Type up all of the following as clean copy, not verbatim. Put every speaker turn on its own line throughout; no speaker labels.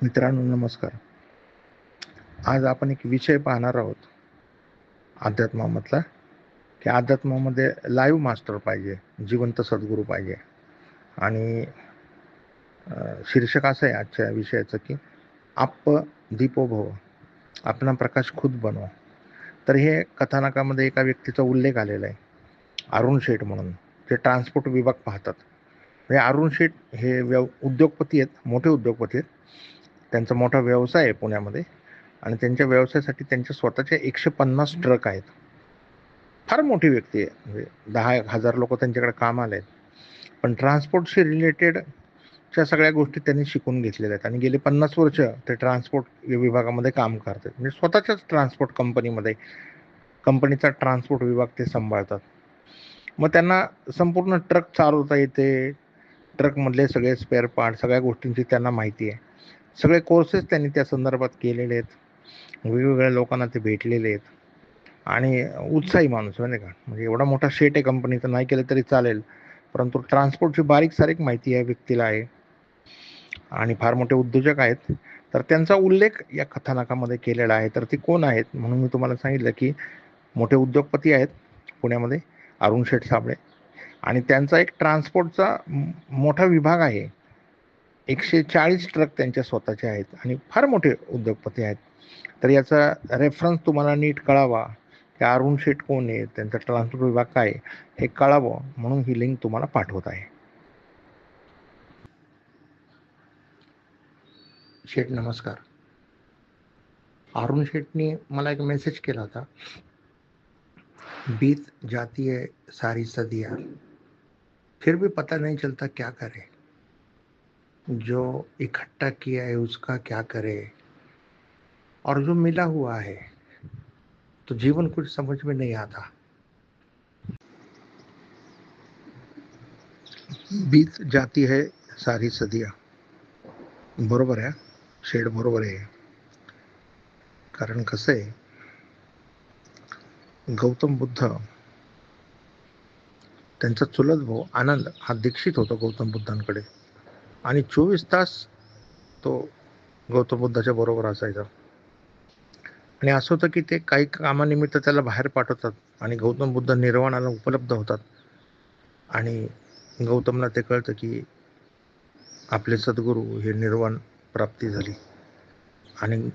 मित्रांनो नमस्कार. आज आपण एक विषय पाहणार आहोत अध्यात्मामधला, की अध्यात्मामध्ये लाईव्ह मास्टर पाहिजे, जिवंत सद्गुरू पाहिजे. आणि शीर्षक असं आहे आजच्या विषयाचं, की आप दीपो भव, आपला प्रकाश खुद बनव. तर हे कथानकामध्ये एका व्यक्तीचा उल्लेख आलेला आहे, अरुण शेठ म्हणून, जे ट्रान्सपोर्ट विभाग पाहतात. म्हणजे अरुण शेठ हे उद्योगपती आहेत, मोठे उद्योगपती आहेत. त्यांचा मोठा व्यवसाय आहे पुण्यामध्ये, आणि त्यांच्या व्यवसायासाठी त्यांच्या स्वतःचे 150 ट्रक आहेत. फार मोठी व्यक्ती आहे, म्हणजे 10,000 लोक त्यांच्याकडे कामाला आहेत. पण ट्रान्सपोर्टशी रिलेटेडच्या सगळ्या गोष्टी त्यांनी शिकून घेतलेल्या आहेत आणि गेले 50 वर्ष ते ट्रान्सपोर्ट विभागामध्ये काम करतात. म्हणजे स्वतःच्याच ट्रान्सपोर्ट कंपनीचा ट्रान्सपोर्ट विभाग ते सांभाळतात. मग त्यांना संपूर्ण ट्रक चालवता येते, ट्रकमधले सगळे स्पेअर पार्ट, सगळ्या गोष्टींची त्यांना माहिती आहे. सगळे कोर्सेस त्यांनी त्या संदर्भात केलेले आहेत. वेगवेगळ्या लोकांना ते भेटलेले आहेत. आणि उत्साही माणूस आहे, नाही का. म्हणजे एवढा मोठा शेट आहे कंपनीचा, नाही केलं तरी चालेल, परंतु ट्रान्सपोर्टची बारीक सारीक माहिती या व्यक्तीला आहे आणि फार मोठे उद्योजक आहेत. तर त्यांचा उल्लेख या कथानकामध्ये केलेला आहे. तर ते कोण आहेत म्हणून मी तुम्हाला सांगितलं, की मोठे उद्योगपती आहेत पुण्यामध्ये, अरुण शेठ साबळे. आणि त्यांचा एक ट्रान्सपोर्टचा मोठा विभाग आहे. 140 ट्रक त्यांच्या स्वतःचे आहेत आणि फार मोठे उद्योगपती आहेत. तर याचा रेफरन्स तुम्हाला नीट कळावा, की अरुण शेठ कोण आहे, त्यांचा ट्रान्सपोर्ट विभाग काय आहे, हे कळावं म्हणून ही लिंक तुम्हाला पाठवत आहे. शेठ नमस्कार. अरुण शेठनी मला एक मेसेज केला होता, बीत जाती है सारी सदियां, फिर भी पता नहीं चलता क्या करे, जो इकट्ठा किया है उसका क्या करे, और जो मिला हुआ है तो जीवन कुछ समझ में नहीं आता. बीत जाती है सारी सदियां. बरोबर आहे शेड, बरोबर आहे. कारण कसं आहे, गौतम बुद्ध, त्यांचा चुलत भाऊ आनंद हा दीक्षित होता गौतम बुद्धांकडे, आणि 24 तास तो गौतम बुद्धाच्या बरोबर असायचा. आणि असं होतं की ते काही कामानिमित्त त्याला बाहेर पाठवतात आणि गौतम बुद्ध निर्वाणाला उपलब्ध होतात. आणि गौतमला ते कळतं की आपले सद्गुरू हे निर्वाण प्राप्ती झाली. आणि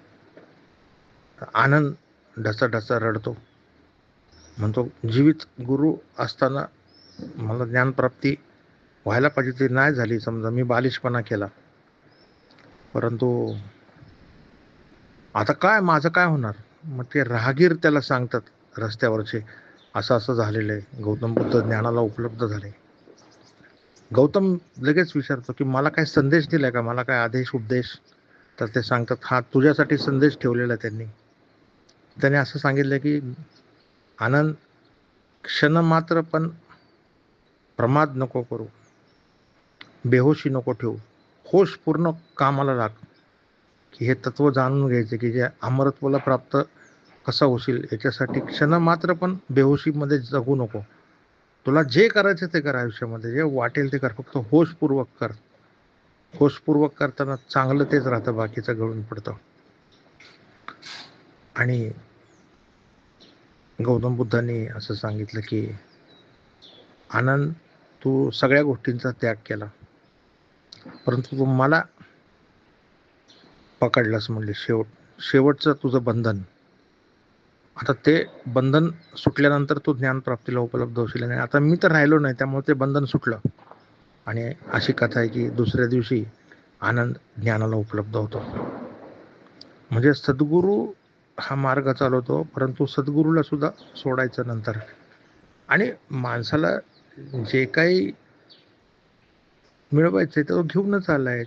आनंद ढसाढसा रडतो, म्हणतो जीवित गुरु असताना मला ज्ञानप्राप्ती व्हायला पाहिजे, ती नाही झाली. समजा मी बालिशपणा केला, परंतु आता काय, माझं काय होणार. मग ते राहगीर त्याला सांगतात रस्त्यावरचे, असं असं झालेलं आहे, गौतम बुद्ध ज्ञानाला उपलब्ध झाले. गौतम लगेच विचारतो की मला काय संदेश दिलाय का, मला काय आदेश उपदेश. तर ते सांगतात, हा तुझ्यासाठी संदेश ठेवलेला त्यांनी. त्याने असं सांगितलं की आनंद, क्षण मात्र पण प्रमाद नको करू, बेहोशी नको ठेवू, होश पूर्ण कामाला लाग. की हे तत्व जाणून घ्यायचे की जे अमरत्वाला प्राप्त कसा होशील, याच्यासाठी क्षण मात्र पण बेहोशीमध्ये जगू नको. तुला जे करायचं ते कर आयुष्यामध्ये, जे वाटेल ते कर, फक्त होशपूर्वक कर. होशपूर्वक करताना चांगलं तेच राहतं, बाकीचं घडून पडतं. आणि गौतम बुद्धांनी असं सांगितलं की आनंद, तू सगळ्या गोष्टींचा त्याग केला, परंतु तू मला पकडलास. म्हणले शेवटचं तुझं बंधन, आता ते बंधन सुटल्यानंतर तू ज्ञानप्राप्तीला उपलब्ध होशील. आणि आता मी तर राहिलो नाही, त्यामुळे ते बंधन सुटलं. आणि अशी कथा आहे की दुसऱ्या दिवशी आनंद ज्ञानाला उपलब्ध होतो. म्हणजे सद्गुरू हा मार्ग चालवतो, परंतु सद्गुरूला सुद्धा सोडायचं नंतर. आणि माणसाला जे काही मिळवायचंय तो घेऊनच आलाय.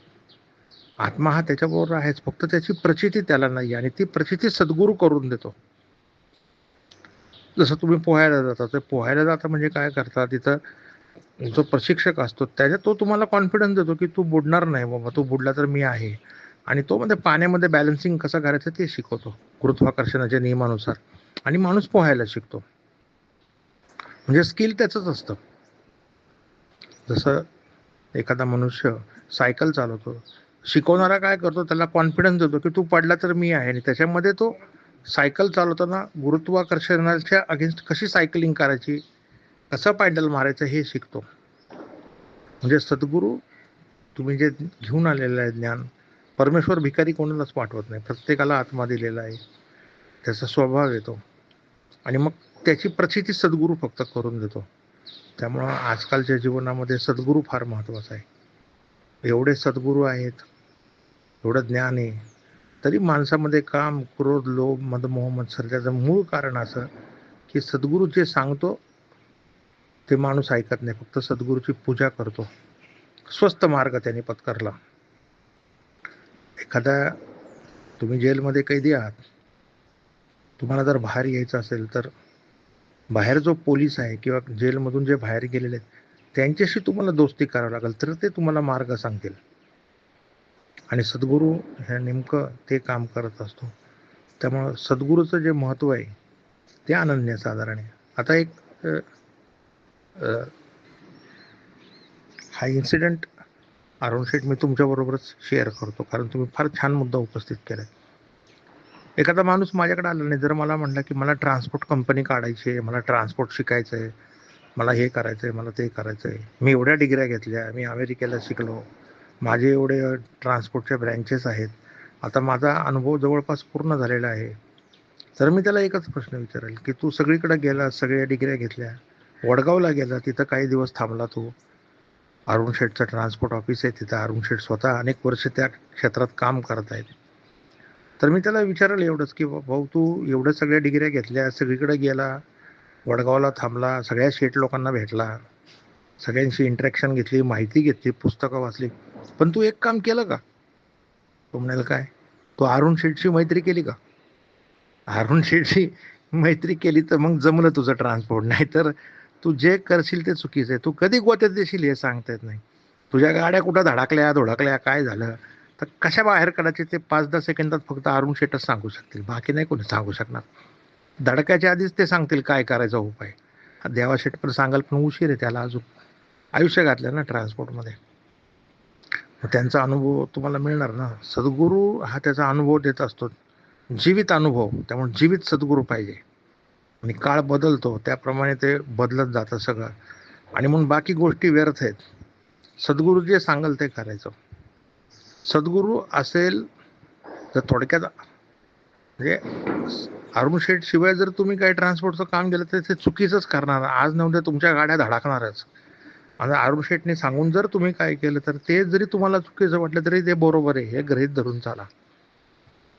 आत्मा हा त्याच्याबरोबर आहेच, फक्त त्याची प्रचिती त्याला नाही, आणि ती प्रचिती सद्गुरू करून देतो. जसं तुम्ही पोहायला जाता, तर पोहायला जाता म्हणजे काय करता, तिथं जो प्रशिक्षक असतो त्याच्यात तो तुम्हाला कॉन्फिडन्स देतो की तू बुडणार नाही बाबा, तू बुडला तर मी आहे. आणि तो मध्ये पाण्यामध्ये बॅलन्सिंग कसं करायचं ते शिकवतो गुरुत्वाकर्षणाच्या नियमानुसार. आणि माणूस पोहायला शिकतो. म्हणजे स्किल त्याचंच असतं. जसं एखादा मनुष्य सायकल चालवतो, शिकवणारा काय करतो, त्याला कॉन्फिडन्स देतो की तू पडला तर मी आहे, आणि त्याच्यामध्ये तो सायकल चालवताना गुरुत्वाकर्षणाच्या अगेन्स्ट कशी सायकलिंग करायची, कसं पॅडल मारायचं हे शिकतो. म्हणजे सद्गुरू तुम्ही जे घेऊन आलेलं आहे ज्ञान, परमेश्वर भिकारी कोणालाच पाठवत नाही, प्रत्येकाला आत्मा दिलेला आहे, त्याचा स्वभाव येतो आणि मग त्याची प्रचिती सद्गुरू फक्त करून देतो. त्यामुळं आजकालच्या जीवनामध्ये सद्गुरू फार महत्त्वाचा आहे. एवढे सद्गुरू आहेत, एवढं ज्ञान आहे, तरी माणसामध्ये काम, क्रोध, लोभ, मद, मोह, मत्सर मूळ कारण असं की सद्गुरू जे सांगतो ते माणूस ऐकत नाही, फक्त सद्गुरूची पूजा करतो. स्वस्त मार्ग त्याने पत्करला. एखादा तुम्ही जेलमध्ये कैदी आहात, तुम्हाला जर बाहेर यायचं असेल तर बाहेर जो पोलीस आहे किंवा जेलमधून जे बाहेर गेलेले आहेत त्यांच्याशी तुम्हाला दोस्ती करावं लागेल, तर ते तुम्हाला मार्ग सांगतील. आणि सद्गुरू हे नेमकं ते काम करत असतो. त्यामुळं सद्गुरूचं जे महत्त्व आहे ते अनन्यसाधारण आहे. आता एक हा इन्सिडेंट अरुण शेठ मी तुमच्याबरोबरच शेअर करतो, कारण तुम्ही फार छान मुद्दा उपस्थित केला. एखादा माणूस माझ्याकडे आला नाही, जर मला म्हटलं की मला ट्रान्सपोर्ट कंपनी काढायची आहे, मला ट्रान्सपोर्ट शिकायचं आहे, मला हे करायचं आहे, मला ते करायचं आहे, मी एवढ्या डिग्र्या घेतल्या, मी अमेरिकेला शिकलो, माझे एवढे ट्रान्सपोर्टच्या ब्रँचेस आहेत, आता माझा अनुभव जवळपास पूर्ण झालेला आहे, तर मी त्याला एकच प्रश्न विचारेल की तू सगळीकडे गेला, सगळ्या डिग्र्या घेतल्या, वडगावला गेला, तिथं काही दिवस थांबला तू, अरुण शेठचं ट्रान्सपोर्ट ऑफिस आहे तिथं, अरुण शेठ स्वतः अनेक वर्ष त्या क्षेत्रात काम करत आहेत, तर मी त्याला विचारलं एवढंच की भाऊ तू एवढ्या सगळ्या डिग्र्या घेतल्या, सगळीकडे गेला, वडगावला थांबला, सगळ्या शेठ लोकांना भेटला, सगळ्यांशी इंटरॅक्शन घेतली, माहिती घेतली, पुस्तकं वाचली, पण तू एक काम केलं का? तो म्हणाल काय? तू अरुण शेठची मैत्री केली का? अरुण शेठची मैत्री केली तर मग जमलं तुझं ट्रान्सपोर्ट, नाही तर तू जे करशील ते चुकीचं आहे. तू कधी गोत्यात देशील हे सांगता येत नाही. तुझ्या गाड्या कुठं धडकल्या धुडकल्या काय झालं तर कशा बाहेर काढायचे ते 5-10 सेकंदात फक्त अरुण शेठच सांगू शकतील, बाकी नाही कोणी सांगू शकणार. धडकायच्या आधीच ते सांगतील काय करायचा उपाय. देवा शेठ पण सांगाल, पण उशीर आहे, त्याला अजून आयुष्य घातलं ना ट्रान्सपोर्टमध्ये. त्यांचा अनुभव तुम्हाला मिळणार ना. सद्गुरू हा त्याचा अनुभव देत असतो, जीवित अनुभव. त्यामुळे जीवित सद्गुरू पाहिजे. आणि काळ बदलतो त्याप्रमाणे ते बदलत जातं सगळं, आणि म्हणून बाकी गोष्टी व्यर्थ आहेत. सद्गुरू जे सांगाल ते करायचं. सद्गुरू असेल तर थोडक्यात म्हणजे अरुण शेठ शिवाय जर तुम्ही काही ट्रान्सपोर्टचं काम केलं तर ते चुकीचंच करणार. आज न उद्या तुमच्या गाड्या धडकणारच. आणि अरुण शेठने सांगून जर तुम्ही काय केलं तर ते जरी तुम्हाला चुकीचं वाटलं तरी ते बरोबर आहे हे गृहीत धरून चाला.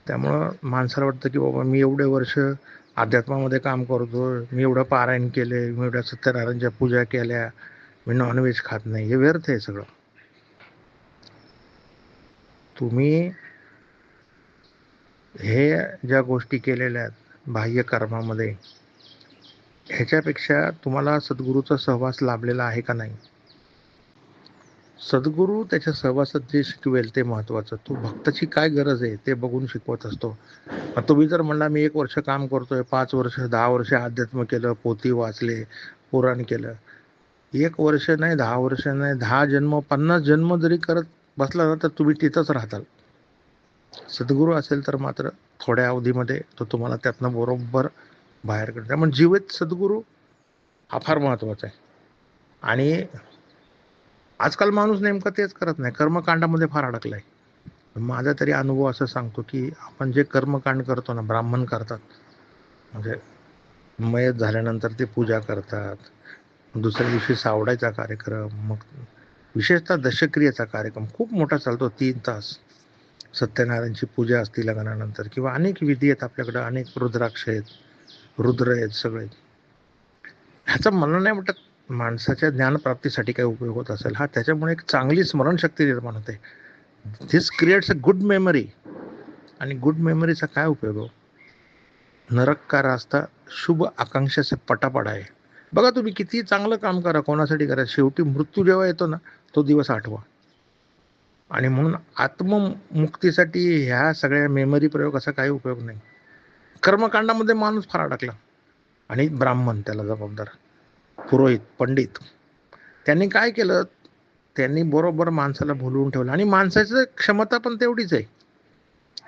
त्यामुळं माणसाला वाटतं की बाबा मी एवढे वर्ष अध्यात्मामध्ये काम करतो, मी एवढं पारायण केले, मी एवढ्या सत्यनारायणच्या पूजा केल्या, मी नॉनव्हेज खात नाही, हे व्यर्थ आहे सगळं. तुम्ही हे ज्या गोष्टी केलेल्या आहेत बाह्य कर्मामध्ये, ह्याच्यापेक्षा तुम्हाला सद्गुरूचा सहवास लाभलेला आहे का नाही? सद्गुरू त्याच्या सहवासात जे शिकवेल ते महत्त्वाचं. तो भक्ताची काय गरज आहे ते बघून शिकवत असतो. तुम्ही जर म्हणला मी 1 वर्ष काम करतोय, 5 वर्ष 10 वर्ष अध्यात्म केलं, पोथी वाचले, पुराण केलं, 1 वर्ष नाही, 10 वर्ष नाही, 10 जन्म 50 जन्म जरी करत बसला ना तर तुम्ही तिथंच राहताल. सद्गुरू असेल तर मात्र थोड्या अवधीमध्ये तो तुम्हाला त्यातनं बरोबर बाहेर काढतो. त्यामुळे जीवित सद्गुरू हा फार महत्त्वाचा आहे. आणि आजकाल माणूस नेमकं तेच करत नाही, कर्मकांडामध्ये फार अडकलाय. माझा तरी अनुभव असं सांगतो की आपण जे कर्मकांड करतो ना, ब्राह्मण करतात, म्हणजे मयत झाल्यानंतर ते पूजा करतात, दुसऱ्या दिवशी सावडायचा कार्यक्रम, मग विशेषतः दशक्रियेचा कार्यक्रम खूप मोठा चालतो, 3 तास. सत्यनारायणची पूजा असते लग्नानंतर, किंवा अनेक विधी आहेत आपल्याकडं, अनेक रुद्राक्ष आहेत, रुद्र आहेत सगळे. ह्याचा मला नाही वाटत माणसाच्या ज्ञानप्राप्तीसाठी काही उपयोग होत असेल. हा त्याच्यामुळे एक चांगली स्मरणशक्ती निर्माण होते. This creates a good memory. आणि गुड मेमरीचा काय उपयोग हो? नरक का रास्ता शुभ आकांक्षा से पटा पडा आहे. बघा तुम्ही किती चांगलं काम करा, कोणासाठी करा, शेवटी मृत्यू जेव्हा येतो ना तो दिवस आठवा. आणि म्हणून आत्ममुक्तीसाठी ह्या सगळ्या मेमरी प्रयोगाचा काही उपयोग नाही. कर्मकांडामध्ये माणूस फार अडकला. आणि ब्राह्मण त्याला जबाबदार, पुरोहित, पंडित, त्यांनी काय केलं, त्यांनी बरोबर माणसाला भुलवून ठेवलं आणि माणसाची क्षमता पण तेवढीच आहे.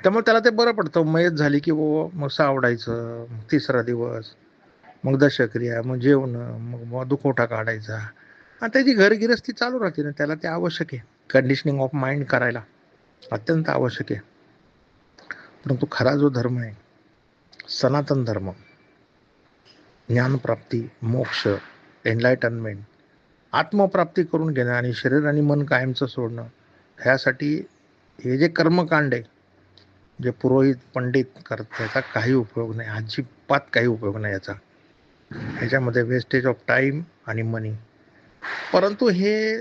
त्यामुळे त्याला ते बरं पडतं. मयत झाली की मग सावडायचं, मग तिसरा दिवस, मग दशक्रिया, मग जेवणं, मग दुखवटा काढायचा आणि त्याची घरगिरस्ती चालू राहते ना. त्याला ते आवश्यक आहे. कंडिशनिंग ऑफ माइंड करायला अत्यंत आवश्यक आहे. परंतु खरा जो धर्म आहे, सनातन धर्म, ज्ञानप्राप्ती, मोक्ष, एनलायटनमेंट, आत्मप्राप्ती करून घेणं आणि शरीर आणि मन कायमचं सोडणं, ह्यासाठी हे जे कर्मकांड आहे, जे पुरोहित पंडित करतात, त्याचा काही उपयोग नाही, अजिबात काही उपयोग नाही याचा. ह्याच्यामध्ये वेस्टेज ऑफ टाईम आणि मनी. परंतु हे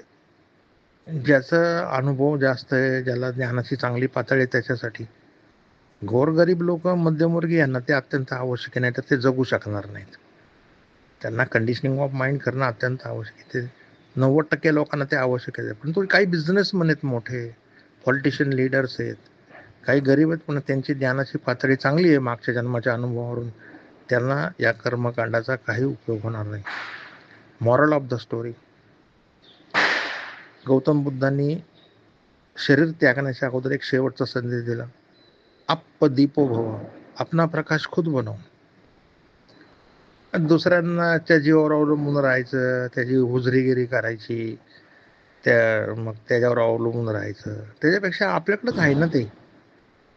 ज्याचा अनुभव जास्त आहे, ज्याला ज्ञानाची चांगली पातळी आहे, त्याच्यासाठी गोरगरीब लोक, मध्यमवर्गीय यांना ते अत्यंत आवश्यक आहे, नाही तर ते जगू शकणार नाहीत. त्यांना कंडिशनिंग ऑफ माइंड करणं अत्यंत आवश्यक आहे. ते 90% लोकांना ते आवश्यक आहे. परंतु काही बिझनेसमन आहेत, मोठे पॉलिटिशियन लीडर्स आहेत, काही गरीब आहेत, पण त्यांची ज्ञानाची पातळी चांगली आहे मागच्या जन्माच्या अनुभवावरून, त्यांना या कर्मकांडाचा काही उपयोग होणार नाही. Moral of the story, Gautam बुद्धांनी शरीर त्यागण्याच्या अगोदर एक शेवटचा संदेश दिला, अप्प दीपो भव, अपना प्रकाश खुद बनव. दुसऱ्यांच्या जीवावर अवलंबून राहायचं, त्याची हुजरीगिरी करायची, मग त्याच्यावर अवलंबून राहायचं, त्याच्यापेक्षा आपल्याकडंच आहे ना ते,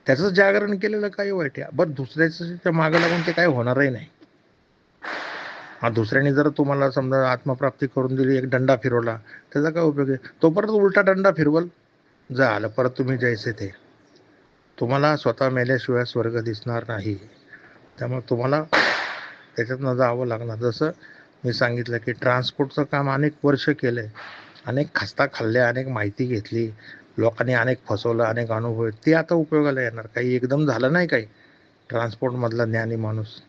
त्याचं जागरण केलेलं काही वाईट आहे. बरं, दुसऱ्याच्या मागं लागून ते काही होणारही नाही. दुसऱ्याने जर तुम्हाला समजा आत्मप्राप्ती करून दिली, एक दंडा फिरवला, त्याचा काय उपयोग आहे? तो परत उलटा दंडा फिरवल, झालं परत तुम्ही जैसे ते. तुम्हाला स्वतः मेल्याशिवाय स्वर्ग दिसणार नाही. त्यामुळे तुम्हाला त्याच्यातनं जावं लागणार. जसं मी सांगितलं की ट्रान्सपोर्टचं काम अनेक वर्ष केलंय, अनेक खस्ता खाल्ल्या, अनेक माहिती घेतली, लोकांनी अनेक फसवलं, अनेक अनुभव, ते आता उपयोगाला येणार. काही एकदम झालं नाही काही ट्रान्सपोर्टमधला ज्ञानी माणूस.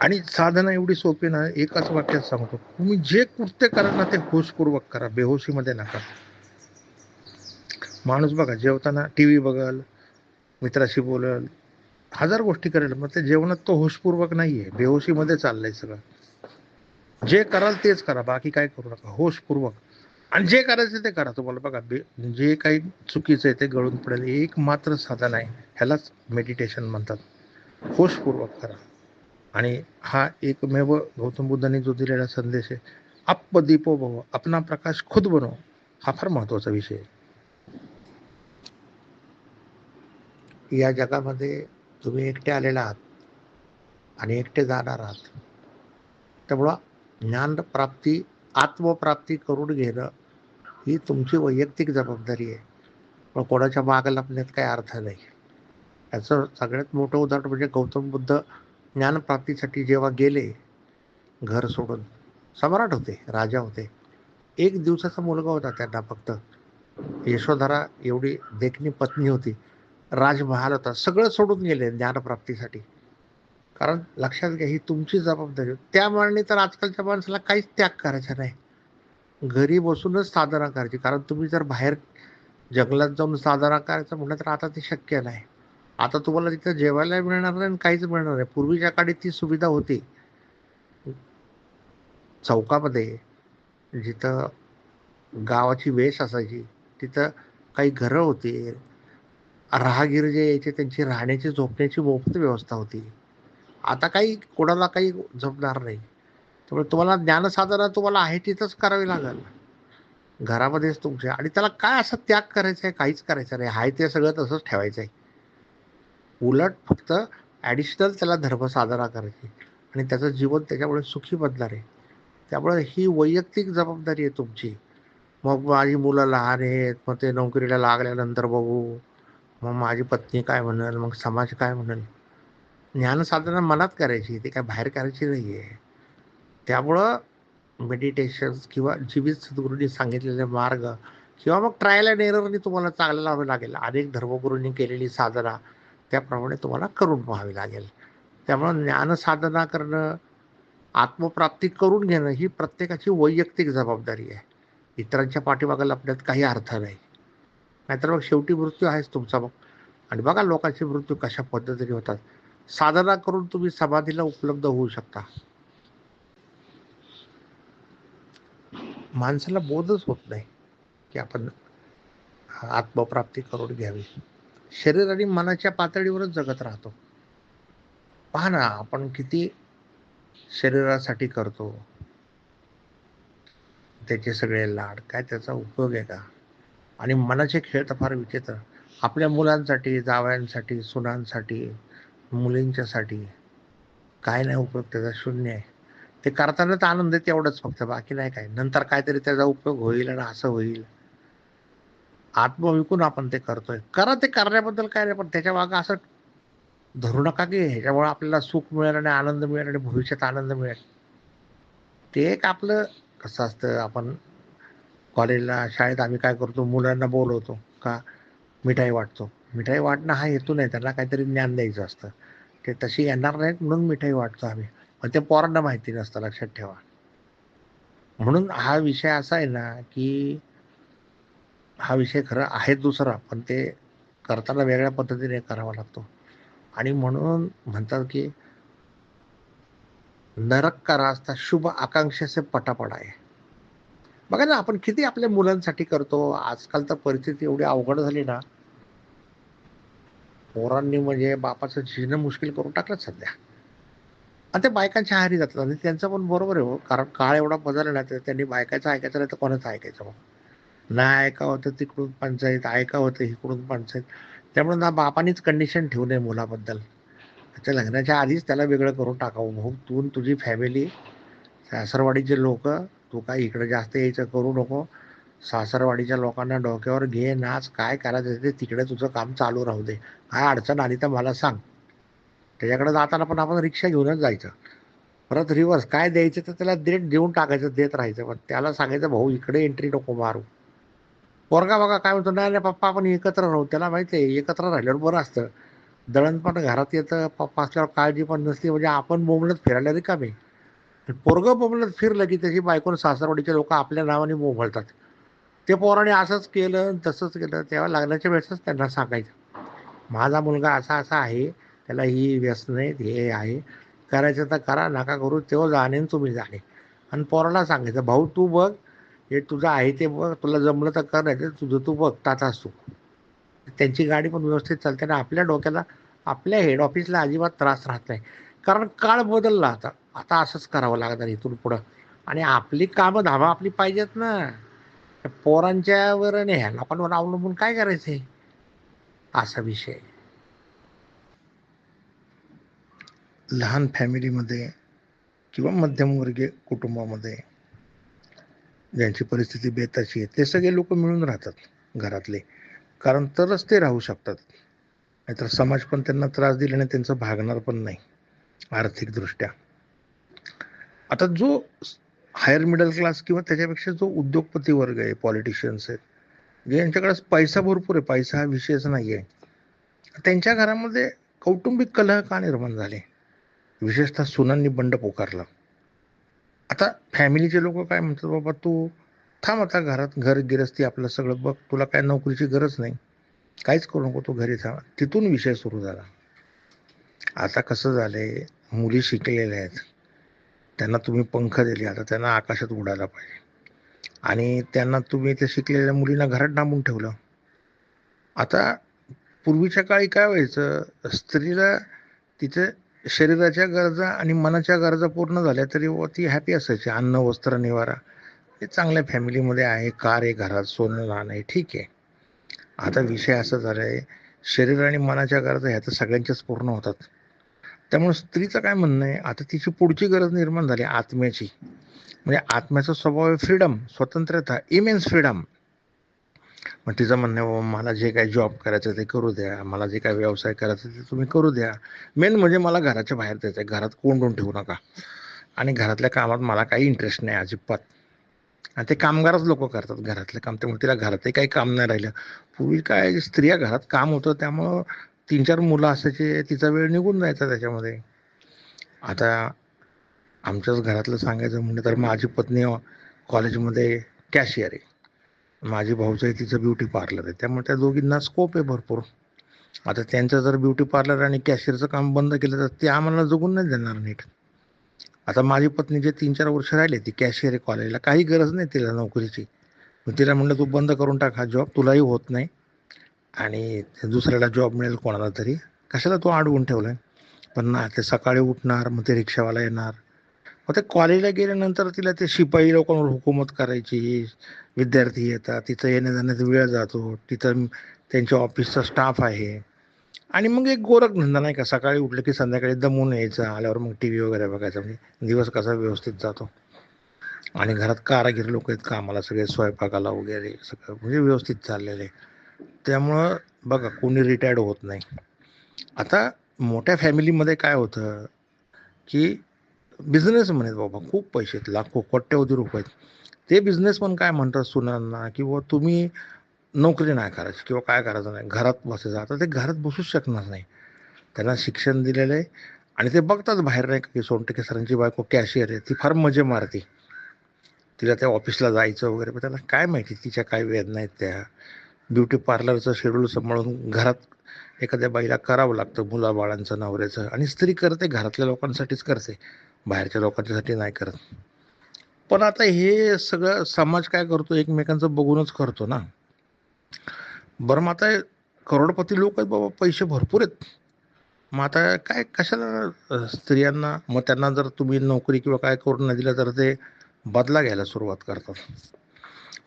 आणि साधना एवढी सोपी ना, एकाच वाक्यात सांगतो, तुम्ही जे कृत्य करा ना ते होशपूर्वक करा, बेहोशीमध्ये नका. माणूस बघा जेवताना टीव्ही बघल, मित्राशी बोलल, हजार गोष्टी करेल, मग ते जेवणात तो होशपूर्वक नाहीये, बेहोशीमध्ये चाललंय सगळं. जे कराल तेच करा, बाकी काय करू नका, होशपूर्वक. आणि जे करायचं ते करा. तुम्हाला बघा जे काही चुकीचं आहे ते गळून पडेल. एक मात्र साधन आहे, ह्यालाच मेडिटेशन म्हणतात. होशपूर्वक करा. आणि हा एकमेव गौतम बुद्धांनी जो दिलेला संदेश आहे, अप्प दीपो भव, अपना प्रकाश खुद बनव, हा फार महत्वाचा विषय आहे. या जगामध्ये तुम्ही एकटे आलेला आहात आणि एकटे जाणार आहात. त्यामुळं ज्ञानप्राप्ती, आत्मप्राप्ती करून घेणं ही तुमची वैयक्तिक जबाबदारी आहे. पण कोणाच्या मागे लागण्यात काही अर्थ नाही. याचं सगळ्यात मोठं उदाहरण म्हणजे गौतम बुद्ध ज्ञानप्राप्तीसाठी जेव्हा गेले घर सोडून, सम्राट होते, राजा होते, 1 दिवसाचा मुलगा होता त्यांना फक्त. यशोधरा एवढी देखणी पत्नी होती, राजमहाल होता, सगळं सोडून गेले ज्ञानप्राप्तीसाठी. कारण लक्षात घ्या, ही तुमची जबाबदारी. त्या मानाने तर आजकालच्या माणसाला काहीच त्याग करायचा नाही, घरी बसूनच साधना करायची. कारण तुम्ही जर बाहेर जंगलात जाऊन साधना करायचं म्हटलं तर आता ते शक्य नाही. आता तुम्हाला तिथं जेवायला मिळणार नाही आणि काहीच मिळणार नाही. पूर्वीच्या काळी ती सुविधा होती. चौकामध्ये जिथं गावाची वेश असायची, तिथं काही घरं होती, राहगीर जे यायचे त्यांची राहण्याची, झोपण्याची मोफत व्यवस्था होती. आता काही कोणाला काही जमणार नाही. त्यामुळे तुम्हाला ज्ञानसाधना तुम्हाला आहे तिथंच करावी लागेल, घरामध्येच तुमच्या. आणि त्याला काय असं त्याग करायचा आहे? काहीच करायचं नाही, आहे ते सगळं तसंच ठेवायचं आहे. उलट फक्त ॲडिशनल त्याला धर्म साधना करायची आणि त्याचं जीवन त्याच्यामुळे सुखी बनणार आहे. त्यामुळे ही वैयक्तिक जबाबदारी आहे तुमची. मग माझी मुलं लहान आहेत, मग ते नोकरीला लागल्यानंतर बघू, मग माझी पत्नी काय म्हणेल, मग समाज काय म्हणेल. ज्ञानसाधना मनात करायची, ते काय बाहेर करायची नाही आहे. त्यामुळं मेडिटेशन किंवा जीवित सद्गुरूंनी सांगितलेले मार्ग किंवा मग ट्रायल अँड एररनी तुम्हाला चालावं लागेल. अनेक धर्मगुरूंनी केलेली साधना त्याप्रमाणे तुम्हाला करून पाहावी लागेल. त्यामुळं ज्ञानसाधना करणं, आत्मप्राप्ती करून घेणं ही प्रत्येकाची वैयक्तिक जबाबदारी आहे. इतरांच्या पाठीमागे लपण्यात काही अर्थ नाही. नाहीतर मग शेवटी मृत्यू आहेच तुमचा मग. आणि बघा लोकांचे मृत्यू कशा पद्धतीने होतात. साधना करून तुम्ही समाधीला उपलब्ध होऊ शकता. माणसाला बोधच होत नाही. की आपण आत्मप्राप्ती करून घ्यावी. शरीर आणि मनाच्या पातळीवरच जगत राहतो. पहा ना, आपण किती शरीरासाठी करतो, त्याचे सगळे लाड, काय त्याचा उपयोग आहे का? आणि मनाचे खेळ तर फार विचित्र. आपल्या मुलांसाठी, जावयांसाठी, सुनांसाठी, मुलींच्यासाठी काय नाही उपयोग त्याचा, शून्य आहे. ते करतानाच आनंद आहे तेवढंच फक्त, बाकी नाही काय. नंतर काहीतरी त्याचा उपयोग होईल आणि असं होईल. आत्म विकून आपण ते करतोय. करा, ते करण्याबद्दल काय नाही, पण त्याच्या मागे असं धरू नका की ह्याच्यामुळे आपल्याला सुख मिळेल आणि आनंद मिळेल आणि भविष्यात आनंद मिळेल. ते एक आपलं कसं असतं, आपण कॉलेजला, शाळेत आम्ही काय करतो, मुलांना बोलवतो का मिठाई वाटतो. मिठाई वाटणं हा हेतू नाही, त्यांना काहीतरी ज्ञान द्यायचं असतं. ते तशी येणार नाहीत म्हणून मिठाई वाटतो आम्ही. पण ते पोरांना माहिती नसतं, लक्षात ठेवा. म्हणून हा विषय असा आहे ना, की हा विषय खरं आहे दुसरा, पण ते करताना वेगळ्या पद्धतीने करावा लागतो. आणि म्हणून म्हणतात की नरक का रास्ता शुभ आकांक्षा से पटा पडा आहे. बघा ना, आपण किती आपल्या मुलांसाठी करतो. आजकाल तर परिस्थिती एवढी अवघड झाली ना, पोरांनी म्हणजे बापाचं जिणं मुश्किल करून टाकलं सध्या. आणि ते बायकांच्या आहारी जातात आणि त्यांचं पण बरोबर आहे हो. कारण काळ एवढा बदलला ना, तर त्यांनी बायकाचं ऐकायचं नाही तर कोणाचं ऐकायचं मग? नाही ऐकावं तर तिकडून पंचायत, ऐकावं तर इकडून पंचायत. त्यामुळे ना बापानीच कंडिशन ठेवू नये मुलाबद्दल. त्याच्या लग्नाच्या आधीच त्याला वेगळं करून टाकावं. भाऊ, तू आणि तुझी फॅमिली, सासरवाडीचे लोक, तू काय इकडे जास्त यायचं करू नको. सासरवाडीच्या लोकांना डोक्यावर घे, नाच, काय करायचं ते तिकडे तुझं काम चालू राहू दे. काय अडचण आली तर मला सांग. त्याच्याकडे जाताना पण आपण रिक्षा घेऊनच जायचं. परत रिव्हर्स काय द्यायचं तर त्याला देऊन टाकायचं, देत राहायचं. पण त्याला सांगायचं, भाऊ इकडे एंट्री नको मारू. पोरगा बघा काय म्हणतो, नाही नाही पप्पा आपण एकत्र राहू. त्याला माहिती आहे एकत्र राहिल्यावर बरं असतं. दळण पण घरात येतं, पप्पा असल्यावर काळजी पण नसते, म्हणजे आपण बोंबलत फिरायला रिकामे. पोरगं बोंबलत फिरलं की त्याची बायको आणि सासरवाडीचे लोक आपल्या नावाने बोंबलतात. ते पोराने असंच केलं तसंच केलं. तेव्हा लग्नाच्या वेळेसच त्यांना सांगायचं, माझा मुलगा असा असा आहे, त्याला ही व्यसन आहेत, हे आहे, करायचं तर करा, नका करू, तेव्हा जाणे आणि तुम्ही जाणे. आणि पोराला सांगायचं, भाऊ तू बघ, हे तुझं आहे ते बघ, तुला जमलं तर कर, नाही तर तुझं तू बघ, तातास तू. त्यांची गाडी पण व्यवस्थित चालते ना, आपल्या डोक्याला, आपल्या हेड ऑफिसला अजिबात त्रास राहत नाही. कारण काळ बदलला आता. आता असंच करावं लागणार इथून पुढं. आणि आपली कामं धामं आपली पाहिजेत ना. त्या पोरांच्यावर आणि ह्या लोकांवर अवलंबून काय करायचंय, असा विषय. लहान फॅमिलीमध्ये किंवा मध्यमवर्गीय कुटुंबामध्ये ज्यांची परिस्थिती बेताची आहे, ते सगळे लोक मिळून राहतात घरातले. कारण तरच ते राहू शकतात. नाहीतर समाज पण त्यांना त्रास दिल्याने त्यांचं भागणार पण नाही आर्थिकदृष्ट्या. आता जो हायर मिडल क्लास किंवा त्याच्यापेक्षा जो उद्योगपती वर्ग आहे, पॉलिटिशियन्स आहेत, जे यांच्याकडे पैसा भरपूर आहे, पैसा हा विषयच नाही आहे, त्यांच्या घरामध्ये कौटुंबिक कलह का निर्माण झाले? विशेषतः सुनांनी बंड पुकारलं. आता फॅमिलीचे लोक काय म्हणतात, बाबा तू थांब आता घरात, घर गिरस्ती आपलं सगळं बघ, तुला काय नोकरीची गरज नाही, काहीच करू नको, तू घरी थांब. तिथून विषय सुरू झाला. आता कसं झालंय, मुली शिकलेल्या आहेत, त्यांना तुम्ही पंख दिले, आता त्यांना आकाशात उडायला पाहिजे. आणि त्यांना तुम्ही त्या शिकलेल्या मुलींना घरात डांबून ठेवलं. आता पूर्वीच्या काळी काय व्हायचं, स्त्रीला तिच्या शरीराच्या गरजा आणि मनाच्या गरजा पूर्ण झाल्या तरी ती हॅपी असायची. अन्न, वस्त्र, निवारा, हे चांगल्या फॅमिलीमध्ये आहे, कार आहे घरात, सोनं लहान आहे, ठीक आहे. आता विषय असा झालाय, शरीर आणि मनाच्या गरजा ह्या तर सगळ्यांच्याच पूर्ण होतात. त्यामुळे स्त्रीचं काय म्हणणं आहे, आता तिची पुढची गरज निर्माण झाली आत्म्याची. म्हणजे आत्म्याचा स्वभाव आहे फ्रीडम, स्वतंत्रता, इमेन्स फ्रीडम. मग तिचं म्हणणं आहे, मला जे काही जॉब करायचं ते करू द्या, मला जे काही व्यवसाय करायचा ते तुम्ही करू द्या, मेन म्हणजे मला घराच्या बाहेर द्यायचं आहे, घरात कोंडून ठेवू नका. आणि घरातल्या कामात मला काही इंटरेस्ट नाही अजिबात. आणि ते कामगारच लोक करतात घरातलं काम, त्यामुळे तिला घरातही काही काम नाही राहिलं. पूर्वी काय स्त्रिया घरात काम होतं, त्यामुळं 3-4 मुलं असायचे, तिचा वेळ निघून जायचा त्याच्यामध्ये. आता आमच्याच घरातलं सांगायचं म्हणलं तर माझी पत्नी कॉलेजमध्ये कॅशियर आहे, माझी भाऊजाई तिचं ब्युटी पार्लर आहे, त्यामुळे त्या दोघींना स्कोप आहे भरपूर. आता त्यांचं जर ब्युटी पार्लर आणि कॅशियरचं काम बंद केलं तर ते आम्हाला जगून नाही देणार नीट. आता माझी पत्नी जे 3-4 वर्ष राहिले, ती कॅशियर आहे कॉलेजला, काही गरज नाही तिला नोकरीची, मग तिला म्हणलं तू बंद करून टाक हा जॉब, तुलाही होत नाही आणि दुसऱ्याला जॉब मिळेल कोणाला तरी, कशाला तू अडवून ठेवलाय. पण ना ते सकाळी उठणार, मग ते रिक्षावाला येणार, मग ते कॉलेजला गेल्यानंतर तिला ते शिपाई लोकांवर हुकूमत करायची. विद्यार्थी येतात, तिथं येण्या जाण्याचा वेळ जातो, तिथं त्यांच्या ऑफिसचा स्टाफ आहे. आणि मग एक गोरखधंदा नाही का, सकाळी उठलं की संध्याकाळी दमून यायचं, आल्यावर मग टी व्ही वगैरे बघायचा, म्हणजे दिवस कसा व्यवस्थित जातो. आणि घरात कारागीर लोक आहेत कामाला, सगळे स्वयंपाकाला वगैरे सगळं म्हणजे व्यवस्थित चाललेलं आहे. त्यामुळं बघा कोणी रिटायर्ड होत नाही. आता मोठ्या फॅमिलीमध्ये काय होतं की बिझनेस म्हणत बाबा खूप पैसे आहेत, लाखो कोट्यवधी रुपये आहेत. ते बिझनेसमन काय म्हणतात सुनांना की बाबा तुम्ही नोकरी नाही करायची किंवा काय करायचं नाही, घरात बसायचं. आता ते घरात बसूच शकणार नाही. त्यांना शिक्षण दिलेलं आहे आणि ते बघतात बाहेर नाही का की सोनटके सरांची बायको कॅशियर आहे, ती फार मजे मारते. तिला त्या ऑफिसला जायचं वगैरे, पण त्याला काय माहिती तिच्या काय वेदना आहेत त्या. ब्युटी पार्लरचं शेड्यूल सांभाळून घरात एखाद्या बाईला करावं लागतं, मुलाबाळांचं नवऱ्याचं. आणि स्त्री करते घरातल्या लोकांसाठीच करते, बाहेरच्या लोकांच्यासाठी नाही करत. पण आता हे सगळं समाज काय करतो, एकमेकांचं बघूनच करतो ना. बरं मग आता करोडपती लोक आहेत बाबा, पैसे भरपूर आहेत. मग आता काय कशाला स्त्रियांना, मग त्यांना जर तुम्ही नोकरी किंवा काय करून नाही दिलं तर ते बदला घ्यायला सुरुवात करतात.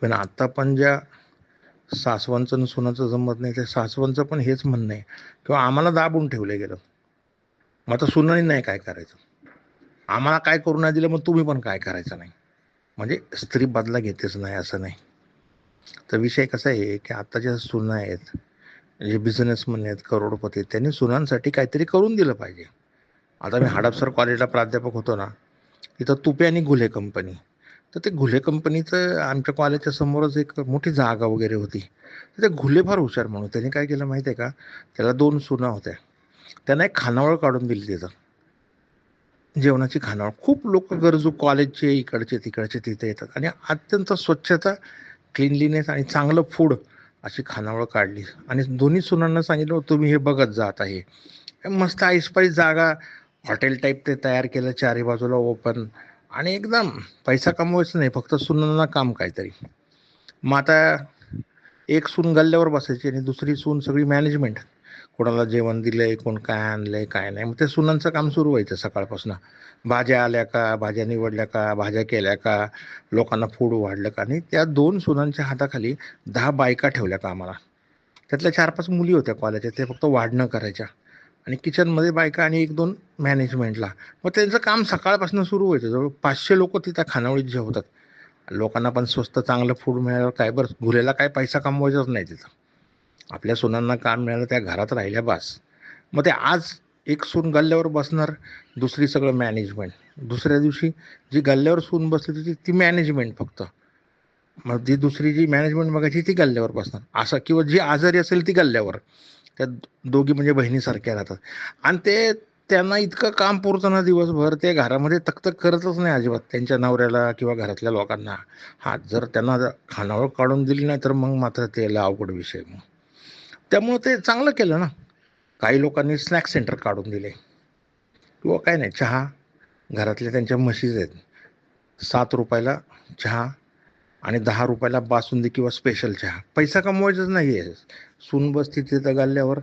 पण आता पण ज्या सासवांचं आणि सुनाचं जमत नाही, त्या सासवांचं पण हेच म्हणणं आहे किंवा आम्हाला दाबून ठेवलं गेलं. मग आता सुनाने नाही काय करायचं, आम्हाला काय करू नाही दिलं, मग तुम्ही पण काय करायचं नाही. म्हणजे स्त्री बदला घेतेच नाही असं नाही. तर विषय कसा आहे की आता ज्या सुना आहेत, जे बिझनेसमॅन आहेत, करोडपती आहेत, त्यांनी सुनांसाठी काहीतरी करून दिलं पाहिजे. आता मी हडपसर कॉलेजला प्राध्यापक होतो ना, तिथं तुपे आणि घुले कंपनी. तर ते घुले कंपनीचं आमच्या कॉलेजच्या समोरच एक मोठी जागा वगैरे होती. तर ते घुले फार हुशार म्हणून त्यांनी काय केलं माहिती आहे का, त्याला 2 सुना होत्या, त्यांना एक खानावळ काढून दिली तिथं, जेवणाची खानावळ. खूप लोक गरजू कॉलेजचे इकडचे तिकडचे तिथे येतात आणि अत्यंत स्वच्छता, क्लिनलीनेस आणि चांगलं फूड अशी खानावळ काढली. आणि दोन्ही सुनांना सांगितलं तुम्ही हे बघत जा. आता हे मस्त ऐसपैस जागा, हॉटेल टाईप ते तयार केलं, चारी बाजूला ओपन. आणि एकदम पैसा कमवायचा नाही, फक्त सुनांना काम काहीतरी. मग आता एक सून गल्ल्यावर बसायची आणि दुसरी सून सगळी मॅनेजमेंट, कोणाला जेवण दिलंय, कोण काय आणलंय काय नाही. मग ते सुनांचं काम सुरू व्हायचं सकाळपासून. भाज्या आल्या का, भाज्या निवडल्या का, भाज्या केल्या का, लोकांना फूड वाढलं का. आणि त्या 2 सुनांच्या हाताखाली 10 बायका ठेवल्या कामाला. त्यातल्या 4-5 मुली होत्या कॉलेजच्या, ते फक्त वाढणं करायच्या. आणि किचनमध्ये बायका आणि 1-2 मॅनेजमेंटला. मग त्यांचं काम सकाळपासून सुरू व्हायचं. जवळ 500 लोक तिथं खानावळीत जेवतात. लोकांना पण स्वस्त चांगलं फूड मिळालं, काय बरं घुलेला काय पैसा कमवायचाच नाही तिथं. आपल्या सुनांना काम मिळालं, त्या घरात राहिल्या बास. मग ते आज एक सून गल्ल्यावर बसणार, दुसरी सगळं मॅनेजमेंट. दुसऱ्या दिवशी जी गल्ल्यावर सून बसली होती ती मॅनेजमेंट फक्त. मग ती दुसरी जी मॅनेजमेंट बघायची ती गल्ल्यावर बसणार असं, किंवा जी आजारी असेल ती गल्ल्यावर. त्या दोघी म्हणजे बहिणीसारख्या राहतात. आणि ते त्यांना इतकं काम पुरतं ना दिवसभर, ते घरामध्ये तकतक करतच नाही अजिबात त्यांच्या नवऱ्याला किंवा घरातल्या लोकांना. हा जर त्यांना खानावळ काढून दिली नाही तर मग मात्र ते अवघड विषय. मग त्यामुळं ते चांगलं केलं ना. काही लोकांनी स्नॅक्स सेंटर काढून दिले, किंवा काय नाही, चहा, घरातल्या त्यांच्या म्हशीज आहेत, 7 रुपयाला चहा आणि 10 रुपयाला बासुंदी किंवा स्पेशल चहा. पैसा कमवायचाच नाही आहे. सून बसती तिथं गल्ल्यावर,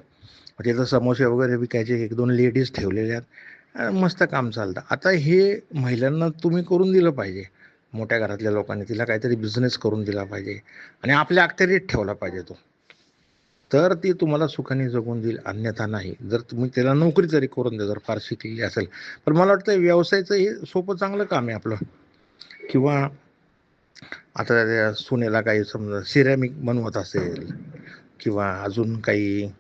तिथं समोसे वगैरे विकायचे, 1-2 लेडीज ठेवलेल्या आहेत, मस्त काम चालतं. आता हे महिलांना तुम्ही करून दिलं पाहिजे. मोठ्या घरातल्या लोकांनी तिला काहीतरी बिझनेस करून दिला पाहिजे आणि आपल्या अखत्यारीत ठेवला पाहिजे तो. तर ती तुम्हाला सुखाने जगून देईल, अन्यथा नाही. जर तुम्ही त्याला नोकरी जरी करून द्या, जर फार शिकलेली असेल. पण मला वाटतं व्यवसायाचं हे सोपं चांगलं काम आहे आपलं. किंवा आता त्या सुनेला काही समजा सिरॅमिक बनवत असेल, किंवा अजून काही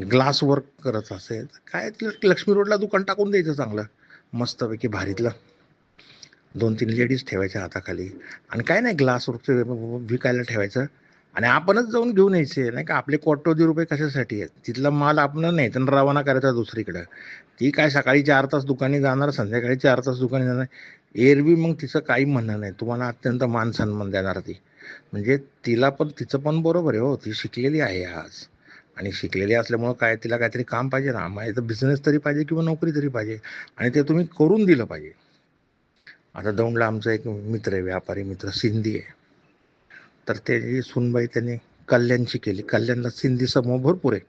ग्लास वर्क करत असेल, काय लक्ष्मी रोडला दुकान टाकून द्यायचं चांगलं मस्तपैकी भारीतलं. 2-3 लेडीज ठेवायच्या हाताखाली आणि काय नाही ग्लास वर्कचं विकायला ठेवायचं. आणि आपणच जाऊन घेऊन यायचे नाही का. आपले कोट्यवधी रुपये कशासाठी आहेत, तिथला माल आपण नाही तर रवाना करायचा दुसरीकडं. ती काय सकाळी 4 तास दुकानी जाणार, संध्याकाळी 4 तास दुकानी जाणार. एरवी मग तिचं काही म्हणणं नाही, तुम्हाला अत्यंत मान सन्मान देणार ती. म्हणजे तिला पण तिचं पण बरोबर आहे हो, ती शिकलेली आहे आज. आणि शिकलेली असल्यामुळं काय तिला काहीतरी काम पाहिजे ना, मग इथं बिझनेस तरी पाहिजे किंवा नोकरी तरी पाहिजे. आणि ते तुम्ही करून दिलं पाहिजे. आता दौंडला आमचा एक मित्र आहे, व्यापारी मित्र सिंधी आहे. तर त्याची सुनबाई त्यांनी कल्याणची केली. कल्याणला सिंधी समूह भरपूर आहे.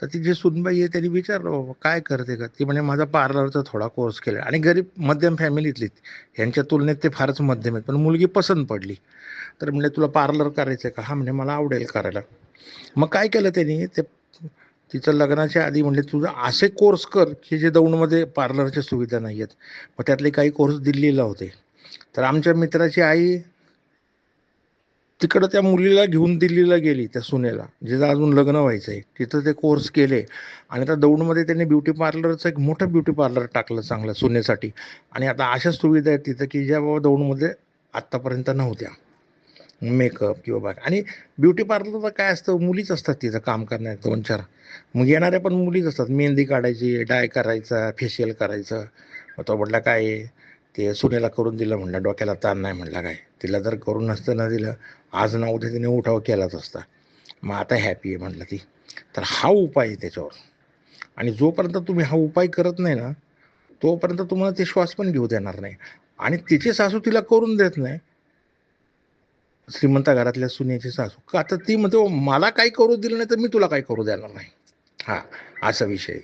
तर ती जी सुनबाई आहे त्यांनी विचारलं, बाबा काय करते का? ती म्हणे माझा पार्लरचा थोडा कोर्स केला. आणि गरीब मध्यम फॅमिलीतली, ह्यांच्या तुलनेत ते फारच मध्यम आहेत, पण मुलगी पसंत पडली. तर म्हणजे तुला पार्लर करायचं का? हा म्हणजे मला आवडेल करायला. मग काय केलं त्यांनी, ते तिचं लग्नाच्या आधी म्हणजे तुझं असे कोर्स कर की जे दौंडमध्ये पार्लरच्या सुविधा नाही आहेत. मग त्यातले काही कोर्स दिल्लीला होते. तर आमच्या मित्राची आई तिकडं त्या मुलीला घेऊन दिल्लीला गेली, त्या सुनेला, जिचं अजून लग्न व्हायचंय, तिथं ते कोर्स केले. आणि आता दौंडमध्ये त्यांनी ब्युटी पार्लरचं एक मोठं ब्युटी पार्लर टाकलं चांगलं सुनेसाठी. आणि आता अशा सुविधा आहेत तिथं की ज्या बाबा दौंडमध्ये आत्तापर्यंत नव्हत्या. मेकअप किंवा बाकी. आणि ब्युटी पार्लरला काय असतं, मुलीच असतात तिथं काम करणाऱ्या 2-4. मग येणाऱ्या पण मुलीच असतात. मेहंदी काढायची, डाय करायचा, फेशियल करायचं. मग तो म्हटला काय आहे, ते सुनेला करून दिलं. म्हणलं डोक्याला ताण नाही. म्हणला काय, तिला जर करून नसतं ना दिलं, आज ना उद्या तिने उठाव केलाच असता. मग आता हॅपी आहे म्हटलं ती. तर हा उपाय आहे त्याच्यावर. आणि जोपर्यंत तुम्ही हा उपाय करत नाही ना, तोपर्यंत तुम्हाला ते श्वास पण घेऊ देणार नाही. आणि तिची सासू तिला करून देत नाही, श्रीमंत घरातल्या सुनेची सासू का? तर ती म्हणते, मला काही करू दिलं नाही तर मी तुला काही करू देणार नाही. हा, असा विषय.